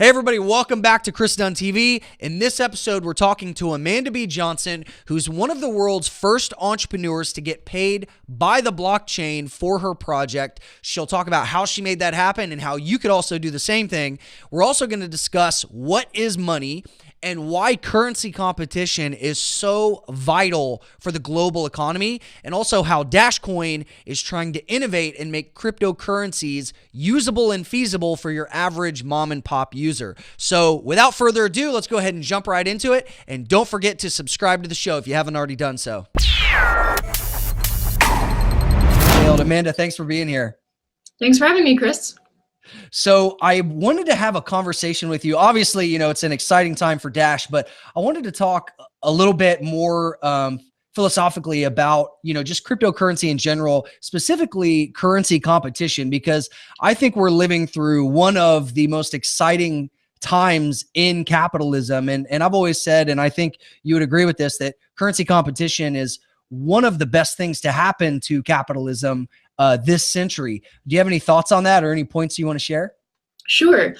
Hey everybody, welcome back to Chris Dunn TV. In this episode, we're talking to Amanda B. Johnson, who's one of the world's first entrepreneurs to get paid by the blockchain for her project. She'll talk about how she made that happen and how you could also do the same thing. We're also going to discuss what is money and why currency competition is so vital for the global economy, and also how Dashcoin is trying to innovate and make cryptocurrencies usable and feasible for your average mom and pop user. So without further ado, let's go ahead and jump right into it. And don't forget to subscribe to the show if you haven't already done so. Hey, Amanda, thanks for being here. Thanks for having me, Chris. So I wanted to have a conversation with you. Obviously, you know, it's an exciting time for Dash, but I wanted to talk a little bit more philosophically about, you know, just cryptocurrency in general, specifically currency competition, because I think we're living through one of the most exciting times in capitalism. And I've always said, and I think you would agree with this, that currency competition is one of the best things to happen to capitalism this century. Do you have any thoughts on that or any points you want to share? Sure.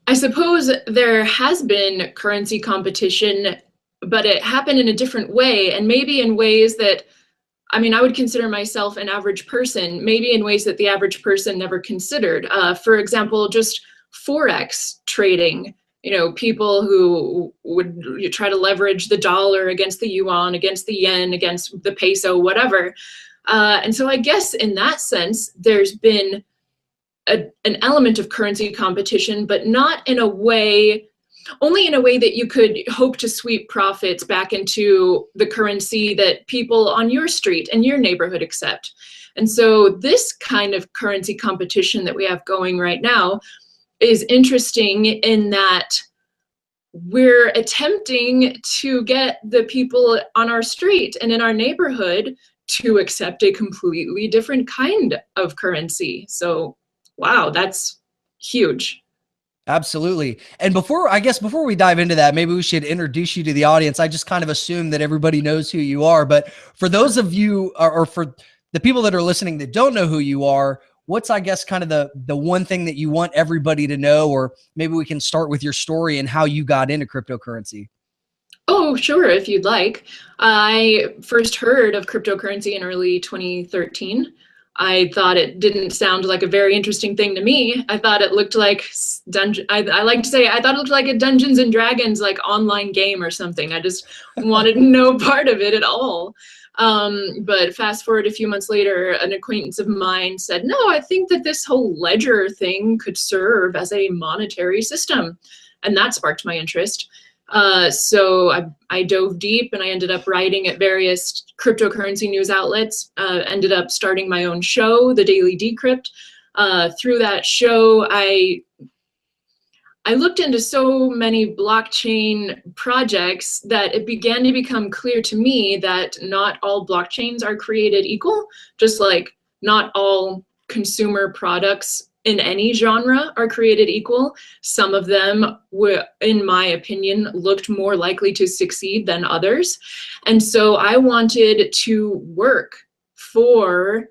I suppose there has been currency competition, but it happened in a different way, and maybe in ways that, I mean, I would consider myself an average person, maybe in ways that the average person never considered. For example, just Forex trading. You know, people who would try to leverage the dollar against the yuan, against the yen, against the peso, whatever. And so I guess in that sense, there's been an element of currency competition, but not in a way, only in a way that you could hope to sweep profits back into the currency that people on your street and your neighborhood accept. And so this kind of currency competition that we have going right now is interesting in that we're attempting to get the people on our street and in our neighborhood to accept a completely different kind of currency. So, wow, that's huge. Absolutely. And before we dive into that, maybe we should introduce you to the audience. I just kind of assume that everybody knows who you are, but for those of you, or for the people that are listening that don't know who you are, what's, I guess, kind of the one thing that you want everybody to know, or maybe we can start with your story and how you got into cryptocurrency. Oh, sure, if you'd like. I first heard of cryptocurrency in early 2013. I thought it didn't sound like a very interesting thing to me. I thought it looked like I like to say, I thought it looked like a Dungeons and Dragons like online game or something. I just wanted no part of it at all. But fast forward a few months later, an acquaintance of mine said, no, I think that this whole ledger thing could serve as a monetary system. And that sparked my interest. So I dove deep and I ended up writing at various cryptocurrency news outlets, ended up starting my own show, The Daily Decrypt. Through that show, I looked into so many blockchain projects that it began to become clear to me that not all blockchains are created equal, just like not all consumer products in any genre are created equal. Some of them were, in my opinion, looked more likely to succeed than others. And so I wanted to work for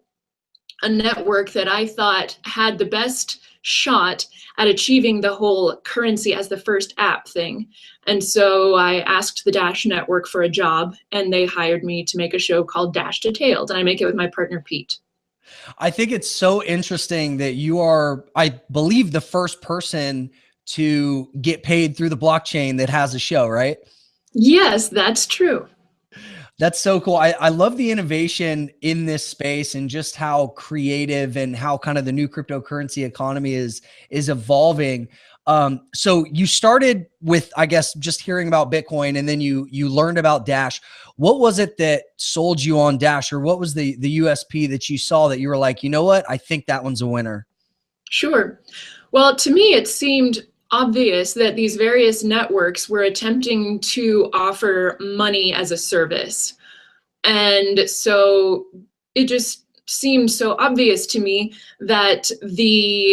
a network that I thought had the best shot at achieving the whole currency as the first app thing. And so I asked the Dash Network for a job, and they hired me to make a show called Dash Detailed, and I make it with my partner, Pete. I think it's so interesting that you are, I believe, the first person to get paid through the blockchain that has a show, right? Yes, that's true. That's so cool. I love the innovation in this space and just how creative and how kind of the new cryptocurrency economy is evolving. So you started with, I guess, just hearing about Bitcoin, and then you learned about Dash. What was it that sold you on Dash, or what was the USP that you saw that you were like, you know what, I think that one's a winner? Sure. Well, to me, it seemed obvious that these various networks were attempting to offer money as a service. And so it just seemed so obvious to me that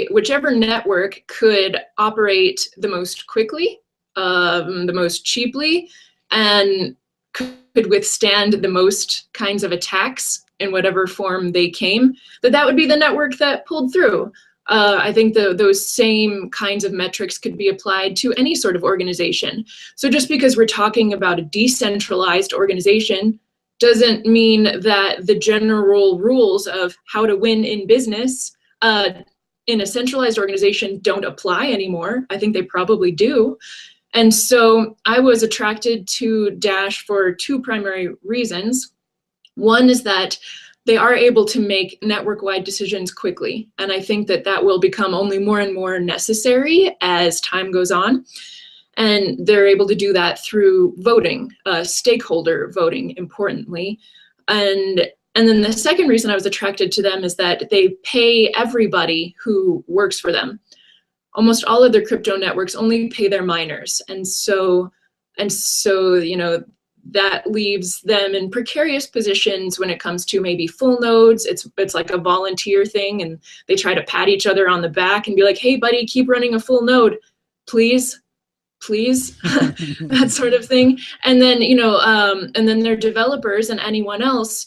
whichever network could operate the most quickly, the most cheaply, and could withstand the most kinds of attacks in whatever form they came, that would be the network that pulled through. I think those same kinds of metrics could be applied to any sort of organization. So just because we're talking about a decentralized organization doesn't mean that the general rules of how to win in business in a centralized organization don't apply anymore. I think they probably do. And so I was attracted to Dash for two primary reasons. One is that they are able to make network-wide decisions quickly. And I think that that will become only more and more necessary as time goes on. And they're able to do that through voting, stakeholder voting, importantly. And then the second reason I was attracted to them is that they pay everybody who works for them. Almost all of their crypto networks only pay their miners. And so, you know, that leaves them in precarious positions when it comes to maybe full nodes. It's like a volunteer thing, and they try to pat each other on the back and be like, hey buddy, keep running a full node, please, that sort of thing. And then, you know, and then their developers and anyone else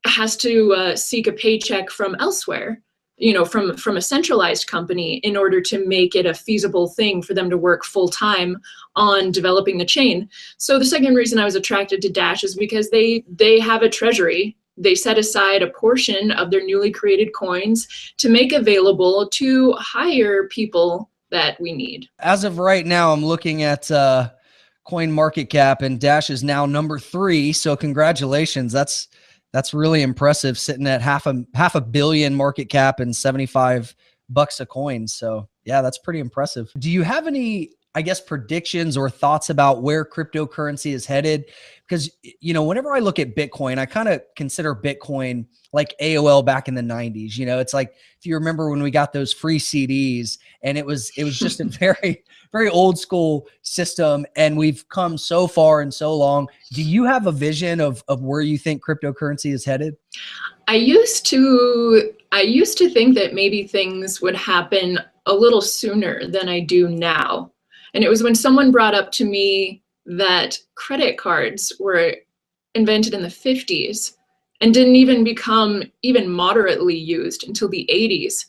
has to seek a paycheck from elsewhere, you know, from a centralized company in order to make it a feasible thing for them to work full time on developing the chain. So the second reason I was attracted to Dash is because they have a treasury. They set aside a portion of their newly created coins to make available to hire people that we need. As of right now, I'm looking at coin market cap, and Dash is now number 3. So congratulations. That's really impressive, sitting at half a billion market cap and $75 a coin. So yeah, that's pretty impressive. Do you have any, I guess, predictions or thoughts about where cryptocurrency is headed? Because, you know, whenever I look at Bitcoin, I kind of consider Bitcoin like AOL back in the 90s. You know, it's like, if you remember when we got those free CDs, and it was just a very, very old school system, and we've come so far and so long. Do you have a vision of where you think cryptocurrency is headed? I used to think that maybe things would happen a little sooner than I do now. And it was when someone brought up to me that credit cards were invented in the 50s and didn't even become even moderately used until the 80s,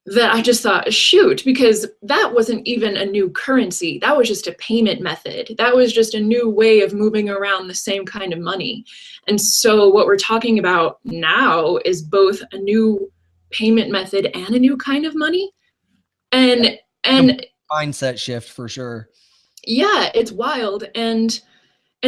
that I just thought, shoot, because that wasn't even a new currency. That was just a payment method. That was just a new way of moving around the same kind of money. And so what we're talking about now is both a new payment method and a new kind of money. And mindset shift for sure. Yeah, it's wild. And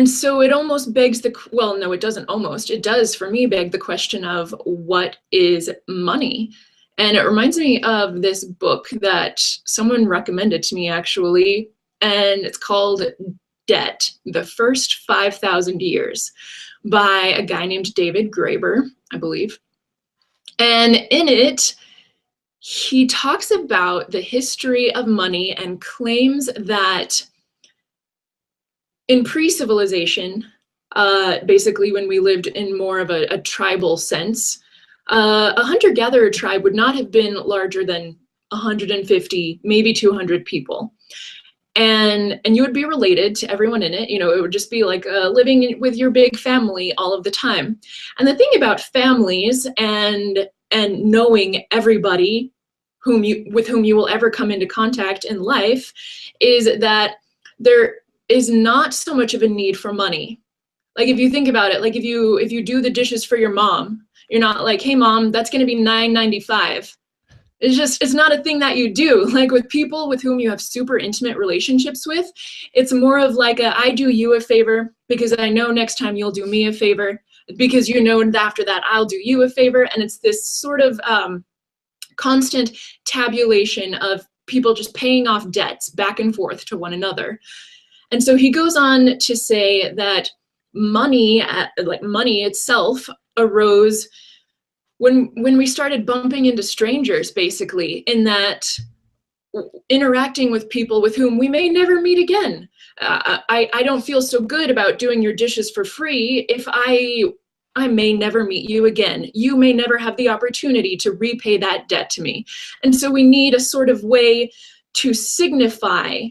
so it almost begs well, no, it doesn't almost. It does, for me, beg the question of what is money? And it reminds me of this book that someone recommended to me, actually, and it's called Debt, The First 5,000 Years by a guy named David Graeber, I believe. And in it, he talks about the history of money and claims that in pre-civilization, basically when we lived in more of a tribal sense, a hunter-gatherer tribe would not have been larger than 150, maybe 200 people. And you would be related to everyone in it. You know, it would just be like living with your big family all of the time. And the thing about families and knowing everybody with whom you will ever come into contact in life is that there is not so much of a need for money. Like, if you think about it, like if you do the dishes for your mom, you're not like, hey mom, that's going to be $9.95. It's not a thing that you do. Like with people with whom you have super intimate relationships with, it's more of like I do you a favor because I know next time you'll do me a favor, because you know after that I'll do you a favor. And it's this sort of constant tabulation of people just paying off debts back and forth to one another. And so he goes on to say that money itself arose when we started bumping into strangers, basically, in that interacting with people with whom we may never meet again. I don't feel so good about doing your dishes for free if I may never meet you again. You may never have the opportunity to repay that debt to me. And so we need a sort of way to signify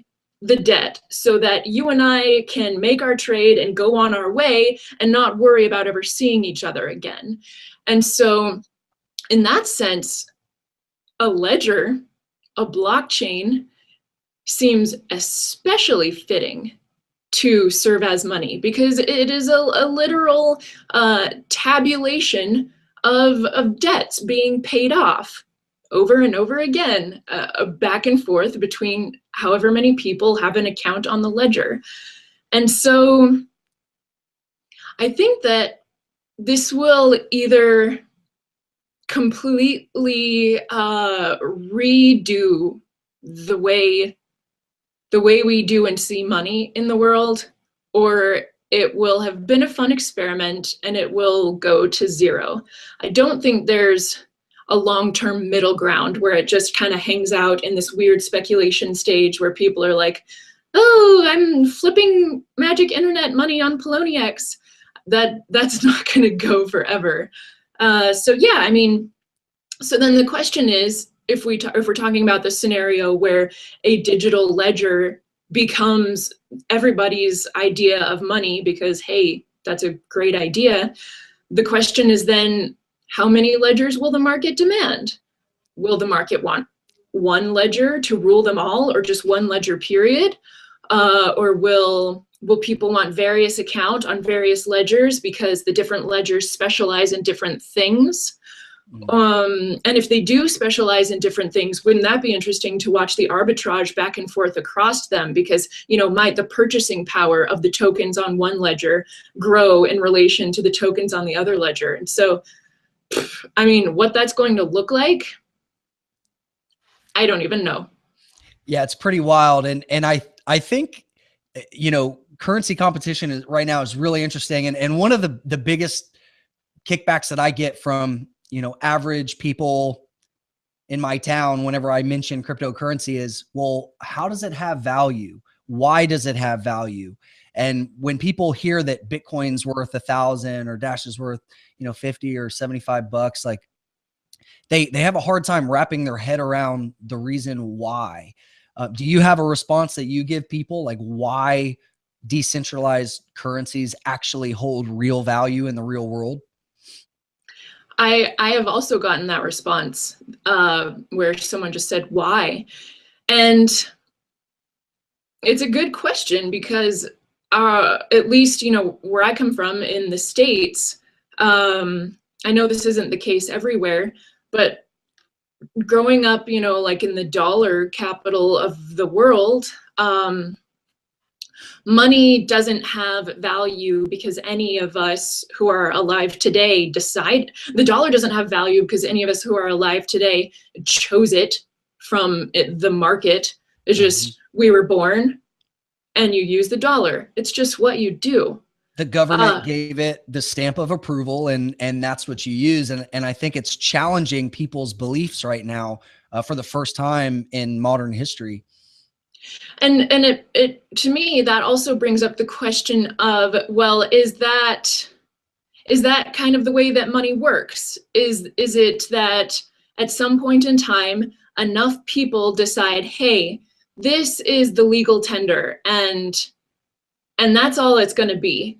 the debt so that you and I can make our trade and go on our way and not worry about ever seeing each other again. And so in that sense, a ledger, a blockchain, seems especially fitting to serve as money, because it is a literal tabulation of debts being paid off over and over again, back and forth between however many people have an account on the ledger. And so I think that this will either completely redo the way we do and see money in the world, or it will have been a fun experiment and it will go to zero. I don't think there's a long-term middle ground where it just kind of hangs out in this weird speculation stage where people are like, oh, I'm flipping magic internet money on Poloniex. That's not going to go forever. So yeah, I mean, so then the question is, if we're talking about the scenario where a digital ledger becomes everybody's idea of money because, hey, that's a great idea, the question is then, how many ledgers will the market demand? Will the market want one ledger to rule them all, or just one ledger period? Or will people want various accounts on various ledgers because the different ledgers specialize in different things? And if they do specialize in different things, wouldn't that be interesting to watch the arbitrage back and forth across them? Because, you know, might the purchasing power of the tokens on one ledger grow in relation to the tokens on the other ledger? And so, I mean, what that's going to look like, I don't even know. Yeah, it's pretty wild. And I think, you know, currency competition is right now is really interesting. And one of the biggest kickbacks that I get from, you know, average people in my town whenever I mention cryptocurrency is, well, how does it have value? Why does it have value? And when people hear that Bitcoin's worth 1,000 or Dash is worth, you know, 50 or 75 bucks, like they have a hard time wrapping their head around the reason why. Do you have a response that you give people, like why decentralized currencies actually hold real value in the real world? I have also gotten that response where someone just said, why? And it's a good question because at least, you know, where I come from in the States, I know this isn't the case everywhere, but growing up, you know, like in the dollar capital of the world, money doesn't have value because any of us who are alive today decide. The dollar doesn't have value because any of us who are alive today chose it from the market. It's just, we were born and you use the dollar. It's just what you do. The government gave it the stamp of approval, and that's what you use. And I think it's challenging people's beliefs right now for the first time in modern history. And it to me, that also brings up the question of, well, is that kind of the way that money works? Is it that at some point in time, enough people decide, hey, this is the legal tender, and that's all it's going to be?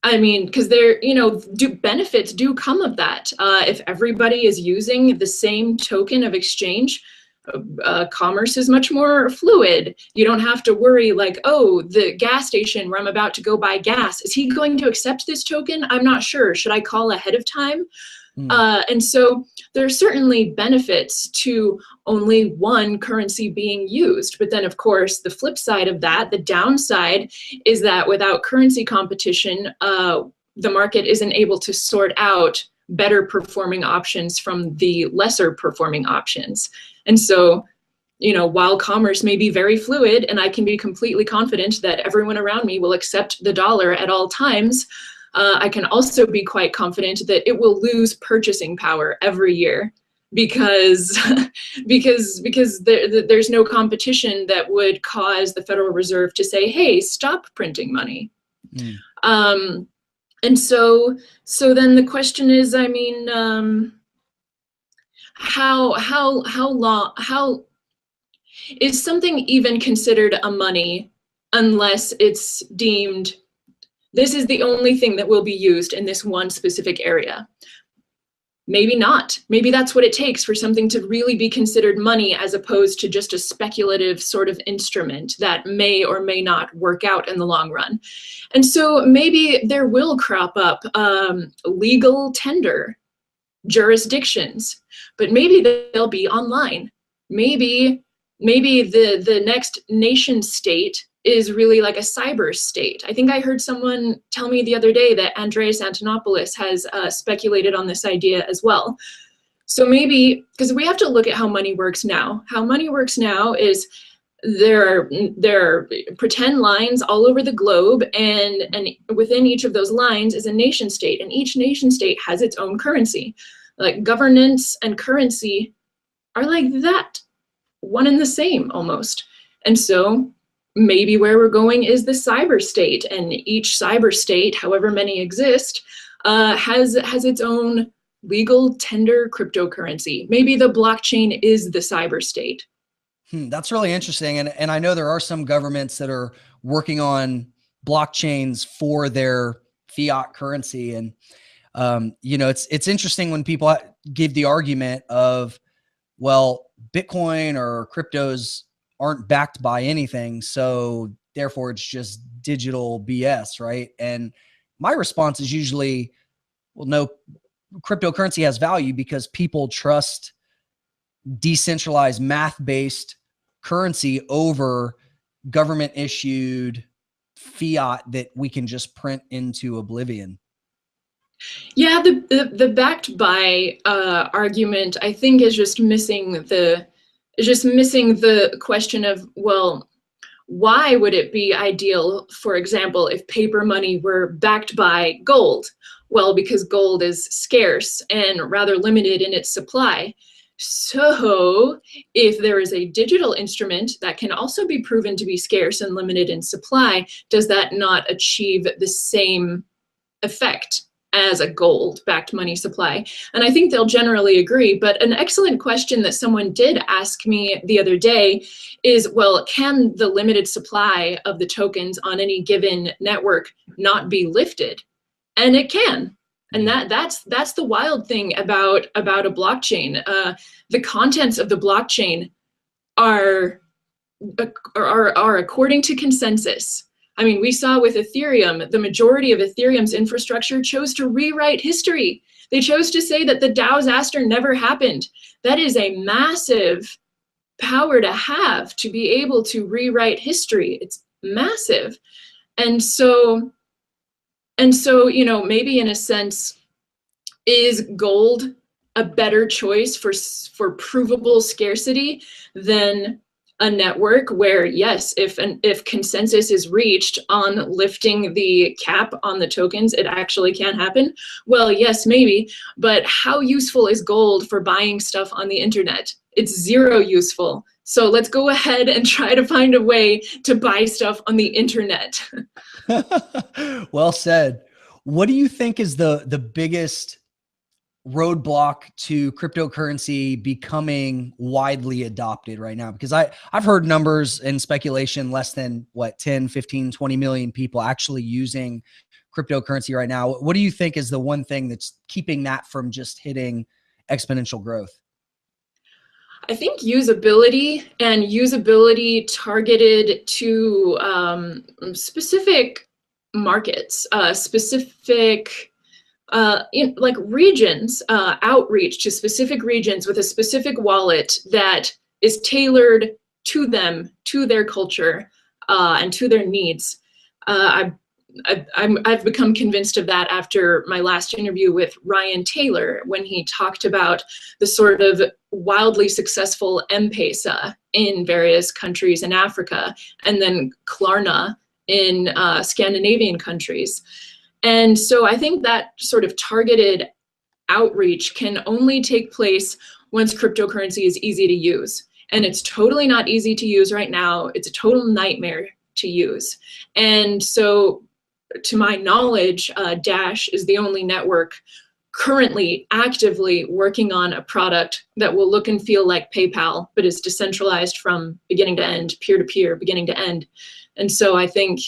I mean, because there, you know, benefits do come of that. If everybody is using the same token of exchange, commerce is much more fluid. You don't have to worry like, oh, the gas station where I'm about to go buy gas, is he going to accept this token? I'm not sure. Should I call ahead of time? And so there are certainly benefits to only one currency being used. But then, of course, the flip side of that, the downside, is that without currency competition, the market isn't able to sort out better performing options from the lesser performing options. And so, you know, while commerce may be very fluid and I can be completely confident that everyone around me will accept the dollar at all times, I can also be quite confident that it will lose purchasing power every year because there's no competition that would cause the Federal Reserve to say, hey, stop printing money. And so then the question is, I mean, how is something even considered a money unless it's deemed this is the only thing that will be used in this one specific area? Maybe not. Maybe that's what it takes for something to really be considered money, as opposed to just a speculative sort of instrument that may or may not work out in the long run. And so maybe there will crop up legal tender jurisdictions, but maybe they'll be online. Maybe the next nation state is really like a cyber state. I think I heard someone tell me the other day that Andreas Antonopoulos has speculated on this idea as well. So maybe, because we have to look at how money works now. How money works now is there are pretend lines all over the globe, and within each of those lines is a nation state, and each nation state has its own currency. Like governance and currency are like that, one and the same almost. And so maybe where we're going is the cyber state, and each cyber state, however many exist, has its own legal tender cryptocurrency. Maybe the blockchain is the cyber state. That's really interesting. And I know there are some governments that are working on blockchains for their fiat currency. And, it's interesting when people give the argument of, well, Bitcoin or cryptos aren't backed by anything, so therefore it's just digital BS, right? And my response is usually, well, no, cryptocurrency has value because people trust decentralized math-based currency over government issued fiat that we can just print into oblivion. Yeah, the backed by argument, I think, is just missing the question of, well, why would it be ideal, for example, if paper money were backed by gold? Well, because gold is scarce and rather limited in its supply. So if there is a digital instrument that can also be proven to be scarce and limited in supply, does that not achieve the same effect as a gold-backed money supply? And I think they'll generally agree. But an excellent question that someone did ask me the other day is, well, can the limited supply of the tokens on any given network not be lifted? And it can. And that's the wild thing about a blockchain. The contents of the blockchain are according to consensus. I mean, we saw with Ethereum, the majority of Ethereum's infrastructure chose to rewrite history. They chose to say that the disaster never happened. That is a massive power to have, to be able to rewrite history. It's massive. And so, maybe in a sense, is gold a better choice for provable scarcity than a network where, yes, if consensus is reached on lifting the cap on the tokens, it actually can happen? Well, yes, maybe, but how useful is gold for buying stuff on the internet? It's zero useful. So let's go ahead and try to find a way to buy stuff on the internet. Well said. What do you think is the biggest roadblock to cryptocurrency becoming widely adopted right now? Because I've heard numbers and speculation, less than 10, 15, 20 million people actually using cryptocurrency right now. What do you think is the one thing that's keeping that from just hitting exponential growth? I think usability targeted to specific markets, like regions, outreach to specific regions with a specific wallet that is tailored to them, to their culture, and to their needs. I've become convinced of that after my last interview with Ryan Taylor, when he talked about the sort of wildly successful M-Pesa in various countries in Africa, and then Klarna in Scandinavian countries. And so I think that sort of targeted outreach can only take place once cryptocurrency is easy to use. And it's totally not easy to use right now. It's a total nightmare to use. And so, to my knowledge, Dash is the only network currently actively working on a product that will look and feel like PayPal, but is decentralized from beginning to end, peer-to-peer, beginning to end. And so I think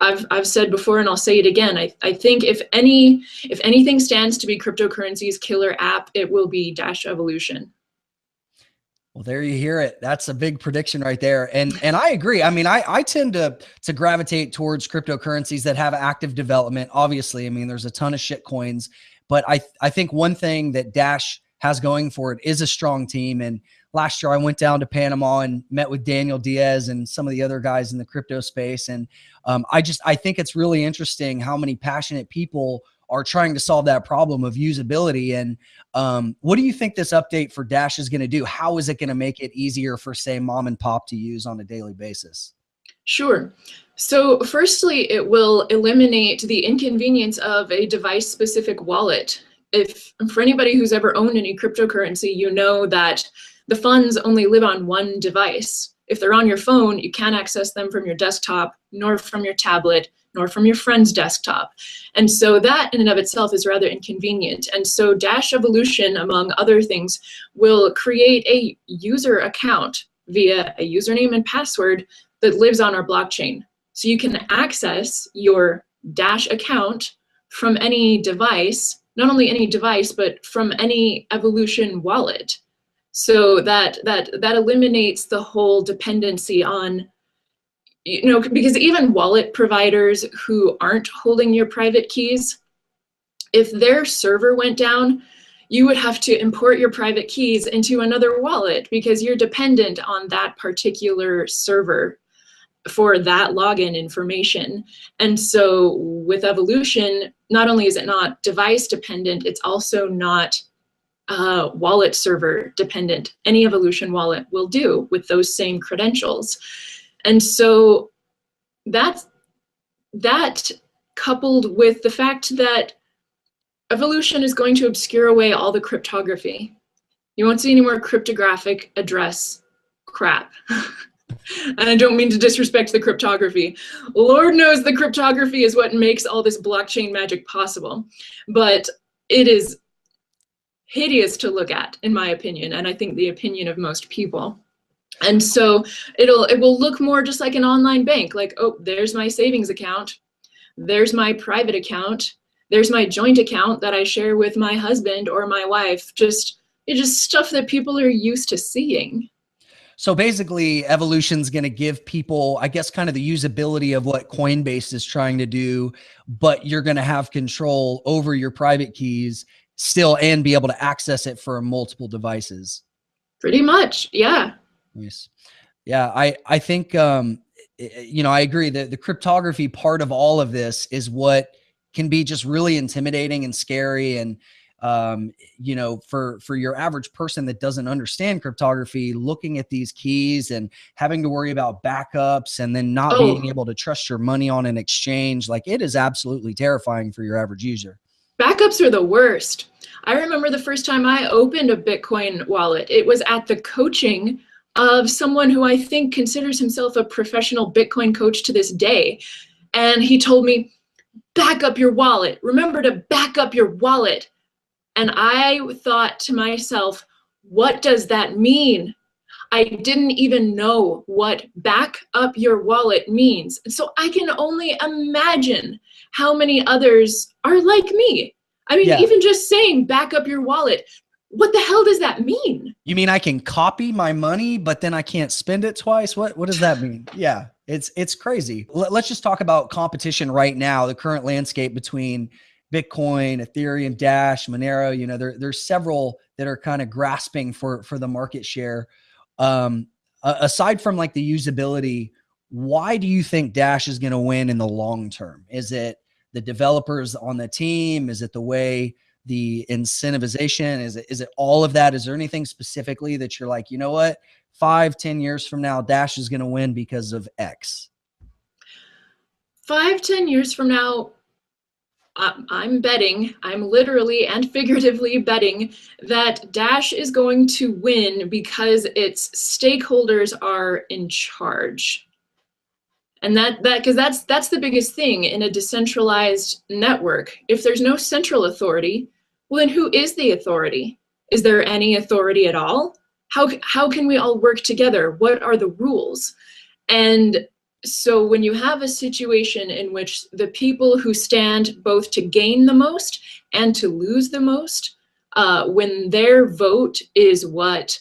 I've said before, and I'll say it again. I think if anything stands to be cryptocurrency's killer app, it will be Dash Evolution. Well, there you hear it. That's a big prediction right there. And I agree. I mean, I tend to gravitate towards cryptocurrencies that have active development. Obviously, I mean, there's a ton of shit coins, but I think one thing that Dash has going for it is a strong team. And last year I went down to Panama and met with Daniel Diaz and some of the other guys in the crypto space. And I think it's really interesting how many passionate people are trying to solve that problem of usability. And what do you think this update for Dash is going to do? How is it going to make it easier for, say, mom and pop to use on a daily basis? Sure. So firstly, it will eliminate the inconvenience of a device-specific wallet. If for anybody who's ever owned any cryptocurrency, you know that the funds only live on one device. If they're on your phone, you can't access them from your desktop, nor from your tablet, nor from your friend's desktop. And so that in and of itself is rather inconvenient. And so Dash Evolution, among other things, will create a user account via a username and password that lives on our blockchain. So you can access your Dash account from any device, not only any device, but from any Evolution wallet. So that eliminates the whole dependency on, because even wallet providers who aren't holding your private keys, if their server went down, you would have to import your private keys into another wallet because you're dependent on that particular server for that login information. And so with Evolution, not only is it not device dependent, it's also not wallet server dependent. Any Evolution wallet will do with those same credentials. And so that coupled with the fact that Evolution is going to obscure away all the cryptography. You won't see any more cryptographic address crap. And I don't mean to disrespect the cryptography. Lord knows the cryptography is what makes all this blockchain magic possible. But it is hideous to look at, in my opinion, and I think the opinion of most people. And so it will look more just like an online bank, like, oh, there's my savings account, there's my private account, there's my joint account that I share with my husband or my wife, it's just stuff that people are used to seeing. So basically, Evolution's going to give people, I guess, kind of the usability of what Coinbase is trying to do, but you're going to have control over your private keys still and be able to access it for multiple devices. Pretty much, yeah. Nice. Yeah, I think, I agree that the cryptography part of all of this is what can be just really intimidating and scary. And, for your average person that doesn't understand cryptography, looking at these keys and having to worry about backups and then not being able to trust your money on an exchange, like it is absolutely terrifying for your average user. Backups are the worst. I remember the first time I opened a Bitcoin wallet, it was at the coaching of someone who I think considers himself a professional Bitcoin coach to this day. And he told me, back up your wallet. Remember to back up your wallet. And I thought to myself, what does that mean? I didn't even know what back up your wallet means. So I can only imagine how many others are like me. I mean, even just saying back up your wallet, what the hell does that mean? You mean I can copy my money, but then I can't spend it twice? What does that mean? Yeah, it's crazy. Let's just talk about competition right now, the current landscape between Bitcoin, Ethereum, Dash, Monero. There's several that are kind of grasping for the market share. Aside from like the usability, why do you think Dash is going to win in the long term? Is it the developers on the team? Is it the way the incentivization? Is it all of that? Is there anything specifically that you're like, you know what, 5-10 years from now, Dash is going to win because of X? 5-10 years from now, I'm betting, I'm literally and figuratively betting that Dash is going to win because its stakeholders are in charge. And because that's the biggest thing in a decentralized network. If there's no central authority, well, then who is the authority? Is there any authority at all? How can we all work together? What are the rules? And So when you have a situation in which the people who stand both to gain the most and to lose the most, when their vote is what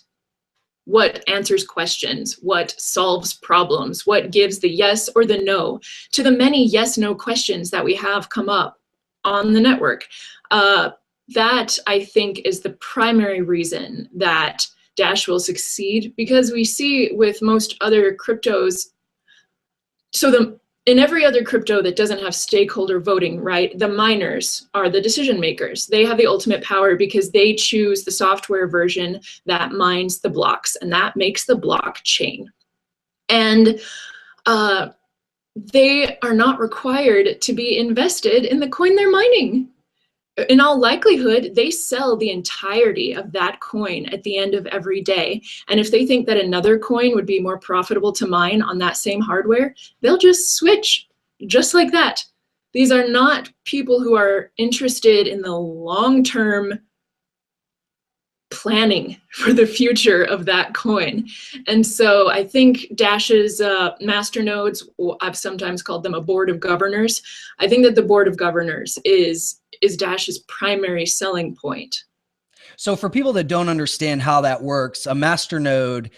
answers questions, what solves problems, what gives the yes or the no to the many yes/no questions that we have come up on the network. That, I think, is the primary reason that Dash will succeed, because we see with most other cryptos, in every other crypto that doesn't have stakeholder voting, right, the miners are the decision makers. They have the ultimate power because they choose the software version that mines the blocks, and that makes the blockchain. And they are not required to be invested in the coin they're mining. In all likelihood, they sell the entirety of that coin at the end of every day. And if they think that another coin would be more profitable to mine on that same hardware, they'll just switch, just like that. These are not people who are interested in the long-term planning for the future of that coin. And so I think Dash's masternodes, I've sometimes called them a board of governors. I think that the board of governors is Dash's primary selling point. So for people that don't understand how that works, a masternode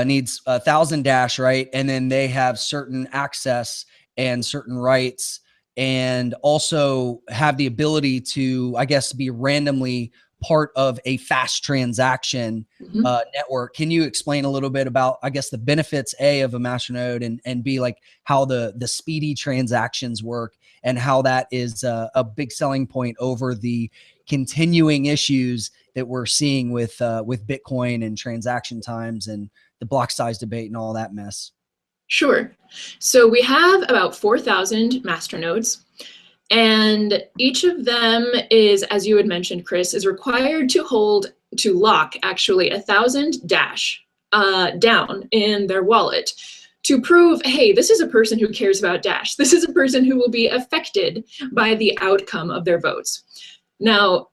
needs 1,000 Dash, right? And then they have certain access and certain rights, and also have the ability to, I guess, be randomly part of a fast transaction network. Can you explain a little bit about, I guess, the benefits, A, of a masternode, and B, like how the speedy transactions work, and how that is a big selling point over the continuing issues that we're seeing with Bitcoin and transaction times and the block size debate and all that mess? Sure. So we have about 4,000 masternodes. And each of them is, as you had mentioned, Chris, is required to lock actually 1,000 Dash down in their wallet to prove, hey, this is a person who cares about Dash. This is a person who will be affected by the outcome of their votes. Now,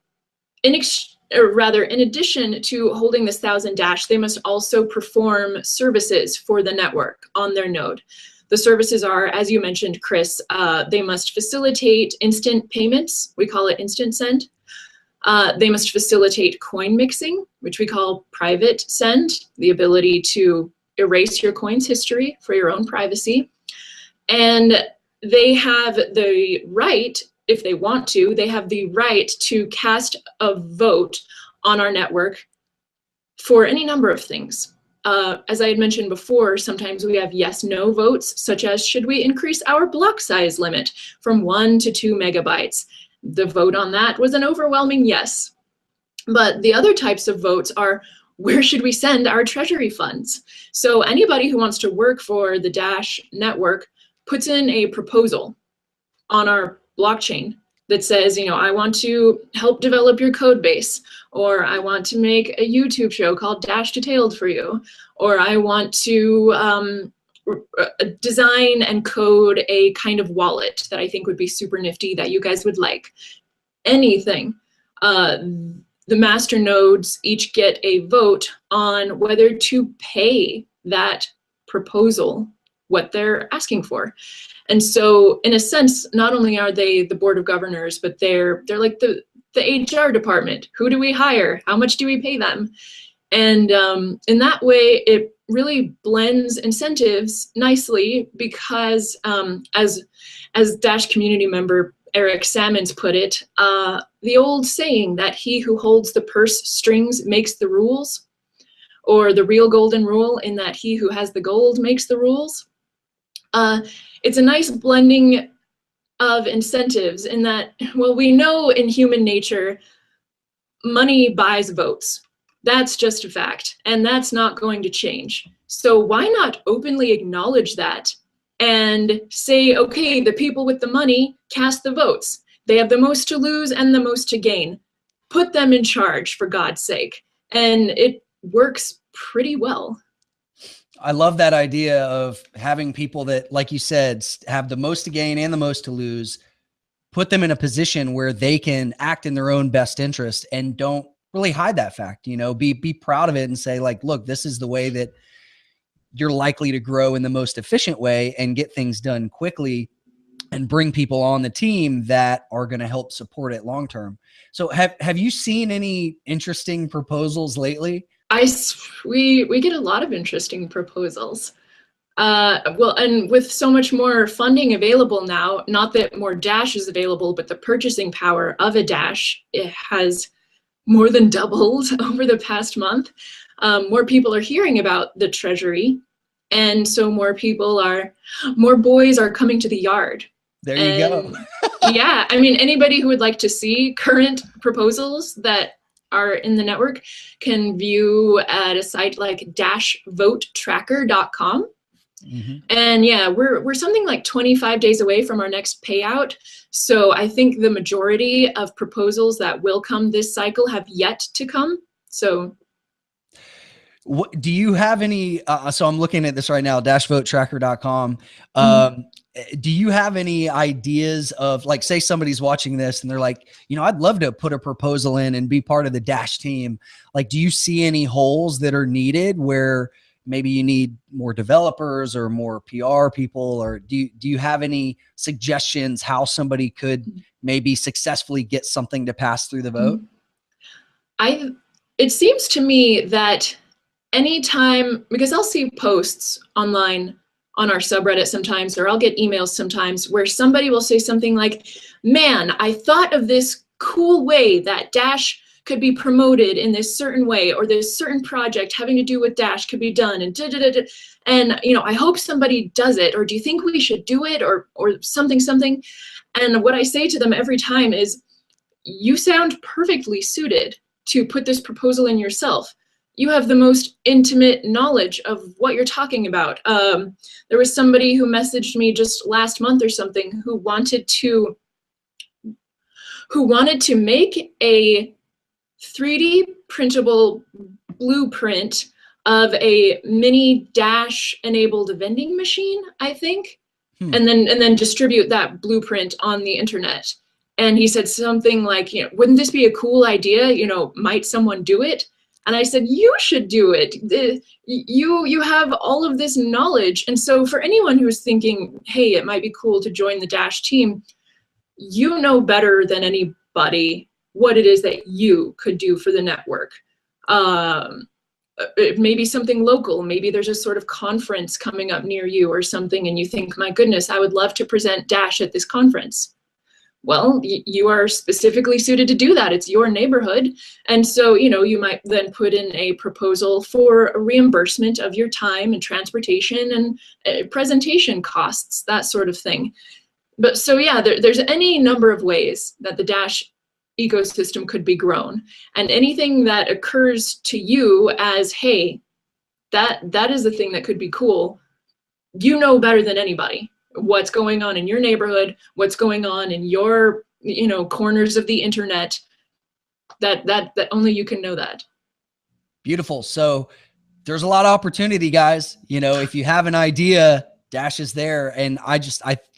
in addition to holding this 1,000 Dash, they must also perform services for the network on their node. The services are, as you mentioned, Chris, they must facilitate instant payments. We call it instant send. They must facilitate coin mixing, which we call private send, the ability to erase your coin's history for your own privacy. And they have the right, if they want to, they have the right to cast a vote on our network for any number of things. As I had mentioned before, sometimes we have yes/no votes, such as, should we increase our block size limit from 1 to 2 megabytes? The vote on that was an overwhelming yes. But the other types of votes are, where should we send our treasury funds? So anybody who wants to work for the Dash network puts in a proposal on our blockchain that says, I want to help develop your code base, or I want to make a YouTube show called Dash Detailed for you, or I want to design and code a kind of wallet that I think would be super nifty that you guys would like. Anything. The master nodes each get a vote on whether to pay that proposal what they're asking for. And so in a sense, not only are they the board of governors, but they're like the HR department. Who do we hire? How much do we pay them? And in that way, it really blends incentives nicely, because as Dash community member Eric Sammons put it, the old saying that he who holds the purse strings makes the rules, or the real golden rule in that he who has the gold makes the rules. It's a nice blending of incentives in that, well, we know in human nature, money buys votes. That's just a fact, and that's not going to change. So why not openly acknowledge that and say, okay, the people with the money cast the votes. They have the most to lose and the most to gain. Put them in charge, for God's sake. And it works pretty well. I love that idea of having people that, like you said, have the most to gain and the most to lose, put them in a position where they can act in their own best interest and don't really hide that fact, be proud of it and say, like, look, this is the way that you're likely to grow in the most efficient way and get things done quickly and bring people on the team that are going to help support it long term. So have you seen any interesting proposals lately? We get a lot of interesting proposals. Well, and with so much more funding available now, not that more Dash is available, but the purchasing power of a Dash, it has more than doubled over the past month. More people are hearing about the Treasury, and so more boys are coming to the yard. There you go. Yeah, I mean, anybody who would like to see current proposals that are in the network can view at a site like dashvotetracker.com. Mm-hmm. And yeah, we're something like 25 days away from our next payout. So I think the majority of proposals that will come this cycle have yet to come. So what do you have any so I'm looking at this right now, dashvotetracker.com. Do you have any ideas of, like, say somebody's watching this and they're like, I'd love to put a proposal in and be part of the Dash team. Like, do you see any holes that are needed where maybe you need more developers or more PR people, or do you have any suggestions how somebody could maybe successfully get something to pass through the vote? It seems to me that anytime, because I'll see posts online on our subreddit sometimes, or I'll get emails sometimes where somebody will say something like, man, I thought of this cool way that Dash could be promoted in this certain way, or this certain project having to do with Dash could be done, and and I hope somebody does it, or do you think we should do it, or something. And what I say to them every time is, you sound perfectly suited to put this proposal in yourself. You have the most intimate knowledge of what you're talking about. There was somebody who messaged me just last month or something who wanted to make a 3D printable blueprint of a mini Dash enabled vending machine, I think, and then distribute that blueprint on the internet. And he said something like, wouldn't this be a cool idea? Might someone do it? And I said, you should do it. You have all of this knowledge. And so for anyone who's thinking, hey, it might be cool to join the Dash team, you know better than anybody what it is that you could do for the network. Maybe something local. Maybe there's a sort of conference coming up near you or something, and you think, my goodness, I would love to present Dash at this conference. Well, you are specifically suited to do that. It's your neighborhood. And so, you might then put in a proposal for a reimbursement of your time and transportation and presentation costs, that sort of thing. But so, yeah, there's any number of ways that the Dash ecosystem could be grown. And anything that occurs to you as, hey, that is the thing that could be cool, better than anybody what's going on in your neighborhood, what's going on in your, corners of the internet, that only you can know that. Beautiful. So there's a lot of opportunity, guys. If you have an idea, Dash is there. And I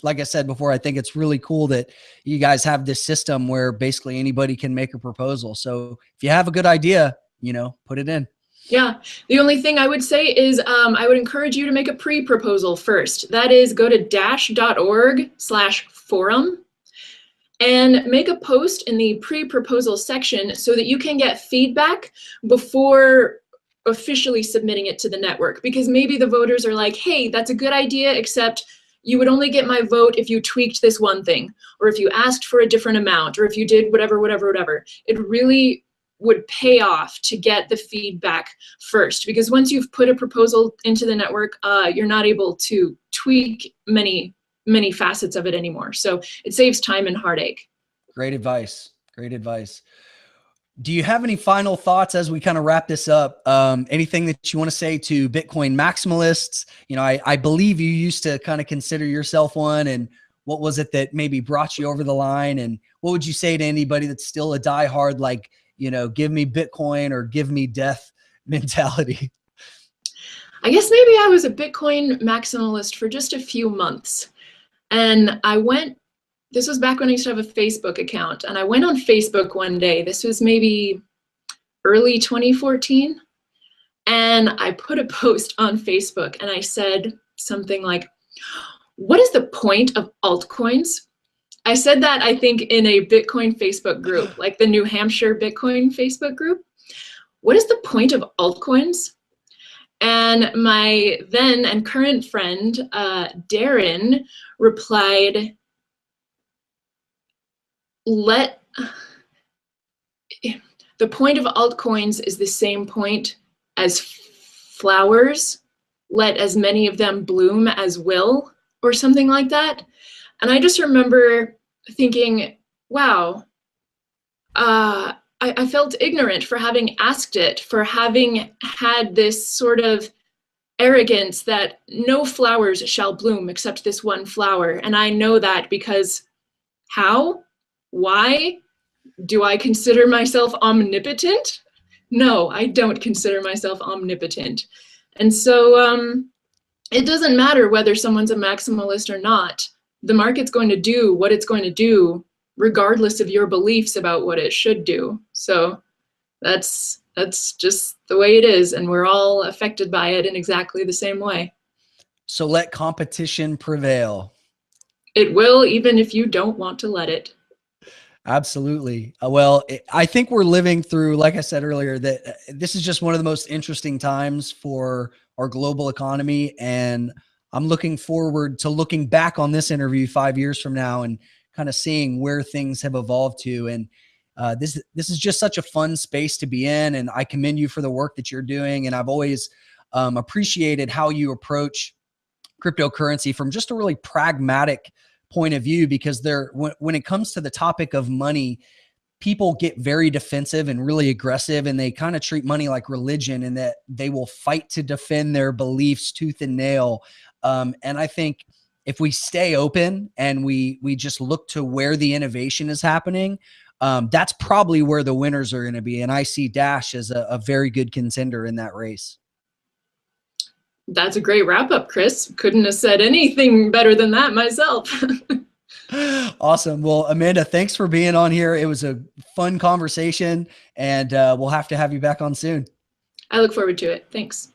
like I said before, I think it's really cool that you guys have this system where basically anybody can make a proposal. So if you have a good idea, put it in. Yeah, the only thing I would say is I would encourage you to make a pre-proposal first. That is, go to dash.org/forum and make a post in the pre-proposal section so that you can get feedback before officially submitting it to the network. Because maybe the voters are like, hey, that's a good idea, except you would only get my vote if you tweaked this one thing, or if you asked for a different amount, or if you did whatever. It really would pay off to get the feedback first, because once you've put a proposal into the network, you're not able to tweak many facets of it anymore. So it saves time and heartache. Great advice. Do you have any final thoughts as we kind of wrap this up? Anything that you want to say to Bitcoin maximalists? I believe you used to kind of consider yourself one, and what was it that maybe brought you over the line? And what would you say to anybody that's still a diehard, like, give me Bitcoin or give me death mentality? I guess maybe I was a Bitcoin maximalist for just a few months. And this was back when I used to have a Facebook account. And I went on Facebook one day. This was maybe early 2014. And I put a post on Facebook and I said something like, what is the point of altcoins? I said that, I think, in a Bitcoin Facebook group, like the New Hampshire Bitcoin Facebook group. What is the point of altcoins? And my then and current friend, Darren, replied, the point of altcoins is the same point as flowers. Let as many of them bloom as will, or something like that. And I just remember thinking, wow, I felt ignorant for having asked it, for having had this sort of arrogance that no flowers shall bloom except this one flower. And I know that because how? Why? Do I consider myself omnipotent? No, I don't consider myself omnipotent. And so it doesn't matter whether someone's a maximalist or not. The market's going to do what it's going to do, regardless of your beliefs about what it should do. So that's just the way it is, and we're all affected by it in exactly the same way. So let competition prevail. It will, even if you don't want to let it. Absolutely. Well, I think we're living through, like I said earlier, that this is just one of the most interesting times for our global economy. And I'm looking forward to looking back on this interview 5 years from now and kind of seeing where things have evolved to. And this is just such a fun space to be in. And I commend you for the work that you're doing. And I've always appreciated how you approach cryptocurrency from just a really pragmatic point of view, because when it comes to the topic of money, people get very defensive and really aggressive, and they kind of treat money like religion, and that they will fight to defend their beliefs tooth and nail. And I think if we stay open and we just look to where the innovation is happening, that's probably where the winners are going to be. And I see Dash as a very good contender in that race. That's a great wrap up, Chris. Couldn't have said anything better than that myself. Awesome. Well, Amanda, thanks for being on here. It was a fun conversation, and we'll have to have you back on soon. I look forward to it. Thanks.